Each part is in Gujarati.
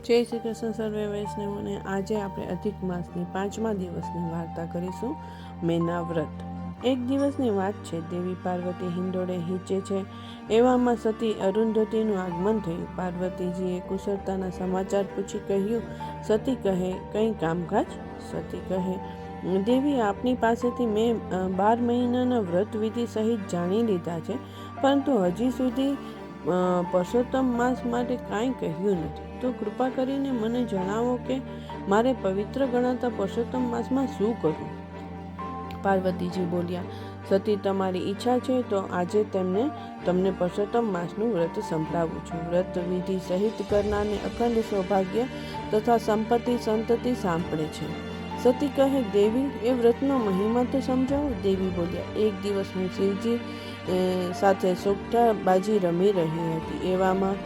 જય શ્રી કૃષ્ણ સર્વે વૈષ્ણવોને। આજે આપણે અધિક માસની 5મા દિવસની વાર્તા કરીશું, મેના વ્રત। એક દિવસની વાત છે। દેવી પાર્વતી હિંડોળે હિંચે છે, એવામાં સતી અરુંધતીનું આગમન થયું। પાર્વતીજીએ કુશળતાના સમાચાર પૂછી કહ્યું। સતી કહે, કંઈ કામકાજ? સતી કહે, દેવી, આપની પાસેથી મેં 12 મહિનાના વ્રત વિધિ સહિત જાણી લીધા છે, પરંતુ હજી સુધી પુરુષોત્તમ માસ માટે કાંઈ કહ્યું નથી। તો કૃપા કરીને મને જણાવો કે મારે પવિત્ર ગણાતા પુરુષોત્તમ માસમાં શું કરવું? પાર્વતીજી બોલ્યા, સતી, તમારી ઈચ્છા છે તો આજે તમને પુરુષોત્તમ માસનું વ્રત સંભળાવું છું। વ્રત વિધિ સહિત કરનારને અખંડ સૌભાગ્ય તથા સંપત્તિ સંતતિ સાંપડે છે। સતી કહે, દેવી, એ વ્રતનો મહિમા તો સમજાવો। દેવી બોલ્યા, એક દિવસ હું શિવજી સાથે સોગઠાબાજી રમી રહી હતી, એવામાં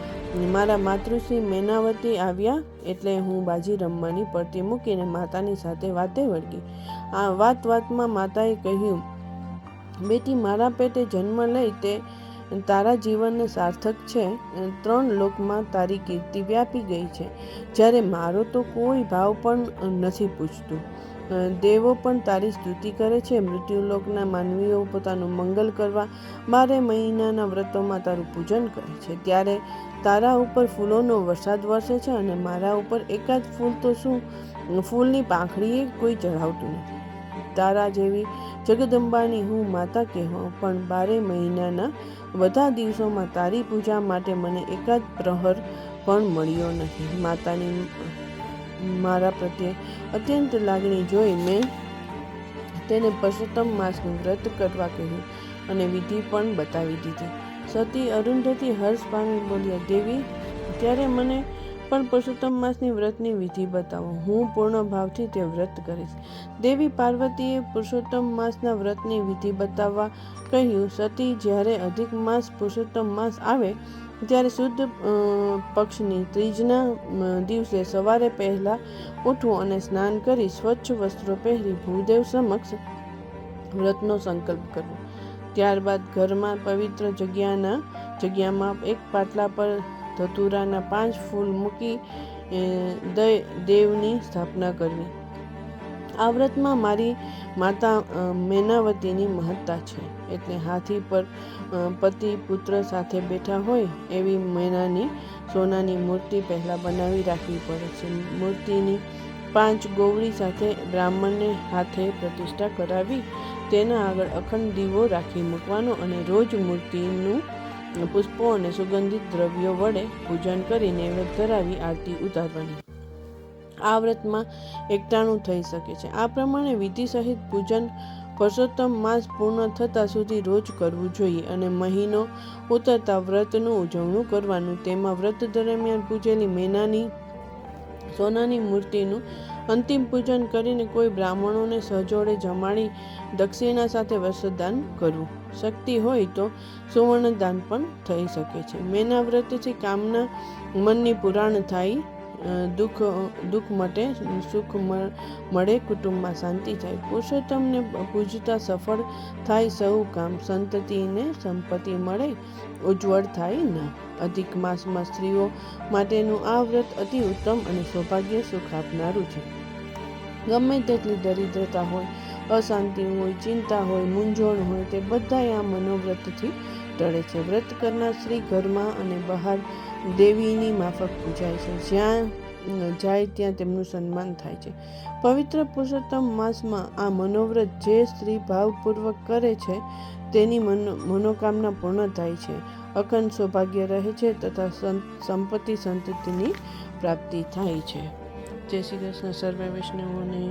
મારા માતૃશ્રી મેનાવતી આવ્યા, એટલે હું બાજી રમવાની પડતી મૂકીને માતાની સાથે વાતે વળગી। આ વાતમાં માતાએ કહ્યું, બેટી, મારા પેટે જન્મ લઈ તે તારા જીવનને સાર્થક છે। 3 લોકમાં તારી કીર્તિ વ્યાપી ગઈ છે, જ્યારે મારો તો કોઈ ભાવ પણ નથી પૂછતું। દેવો પણ તારી સ્તુતિ કરે છે। મૃત્યુલોકના માનવીઓ પોતાનું મંગલ કરવા 12 મહિનાના વ્રતોમાં તારું પૂજન કરે છે। ત્યારે તારા ઉપર ફૂલોનો વરસાદ વરસે છે, અને મારા ઉપર એકાદ ફૂલ તો શું, ફૂલની પાંખડીએ કોઈ ચઢાવતું નથી। તારા જેવી જગદંબાની હું માતા કહેવાઉં, પણ 12 મહિનાના બધા દિવસોમાં તારી પૂજા માટે મને એકાદ પ્રહર પણ મળ્યો નથી। માતાની મારા પ્રત્યે અત્યંત લાગણી જોઈ મેં તેને પુરુષોત્તમ માસનું વ્રત કરવા કહ્યું અને વિધિ પણ બતાવી દીધી। સતી અરુંધતી હર્ષ પામી બોલ્યા, દેવી, ત્યારે મને પણ પુરુષોત્તમ માસની વ્રતની વિધિ બતાવો, હું પૂર્ણ ભાવથી તે વ્રત કરીશ। દેવી પાર્વતીએ પુરુષોત્તમ માસના વ્રતની વિધિ બતાવવા કહ્યું। સતી, જ્યારે અધિક માસ પુરુષોત્તમ માસ આવે ત્યારે શુદ્ધ પક્ષની ત્રીજના દિવસે સવારે પહેલા ઉઠવું અને સ્નાન કરી સ્વચ્છ વસ્ત્રો પહેરી ભૂદેવ સમક્ષ વ્રતનો સંકલ્પ કરવો। ત્યારબાદ ઘરમાં પવિત્ર જગ્યામાં એક પાટલા પર ધતુરાના 5 ફૂલ મૂકી દેવની સ્થાપના કરવી। આ વ્રતમાં મારી માતા મેનાવતીની મહત્તા છે, એટલે હાથી પર પતિ પુત્ર સાથે બેઠા હોય એવી મેનાની સોનાની મૂર્તિ પહેલા બનાવી રાખવી પડે છે। મૂર્તિની 5 ગોવડી સાથે બ્રાહ્મણને હાથે પ્રતિષ્ઠા કરાવી તેના આગળ અખંડ દીવો રાખી મૂકવાનો અને રોજ મૂર્તિનું પુષ્પો અને સુગંધિત દ્રવ્યો વડે પૂજન કરી નૈવેદ્ય ધરાવી આરતી ઉતારવાની। આ વ્રતમાં એકટાણું થઈ શકે છે। આ પ્રમાણે વિધિ સહિત પૂજન પુરુષોત્તમ માસ પૂર્ણ થતાં સુધી રોજ કરવું જોઈએ અને મહિનો ઉતરતા વ્રતનું ઉજવણું કરવાનું। તેમાં વ્રત દરમિયાન પૂજેલી મેનાની સોનાની મૂર્તિનું અંતિમ પૂજન કરીને કોઈ બ્રાહ્મણોને સહજોડે જમાડી દક્ષિણા સાથે વસ્ત્રદાન કરવું। શક્તિ હોય તો સુવર્ણદાન પણ થઈ શકે છે। મેના વ્રતથી કામના મનની પુરાણ થાય, દુઃખ મટે, સુખ મળે, કુટુંબમાં શાંતિ થાય, પુરુષોત્તમને પૂજતા સફળ થાય સૌ કામ, સંતતિને સંપત્તિ મળે, ઉજ્જવળ થાય નામ। અધિક માસમાં સ્ત્રીઓ માટેનું આ વ્રત અતિ ઉત્તમ અને સૌભાગ્ય સુખ આપનારું છે। ગમે તેટલી દરિદ્રતા હોય, અશાંતિ હોય, ચિંતા હોય, મૂંઝવણ હોય, તે બધાય આ મનોવ્રતથી ટળે છે। વ્રત કરનાર સ્ત્રી ઘરમાં અને બહાર દેવીની માફક પૂજાય છે। જ્યાં જાય ત્યાં તેમનું સન્માન થાય છે। પવિત્ર પુરુષોત્તમ માસમાં આ મનોવ્રત જે સ્ત્રી ભાવપૂર્વક કરે છે તેની મનોકામના પૂર્ણ થાય છે, અખંડ સૌભાગ્ય રહે છે તથા સંપત્તિ સંતતિની પ્રાપ્તિ થાય છે। જય શ્રી કૃષ્ણ સર્વે વૈષ્ણવોને।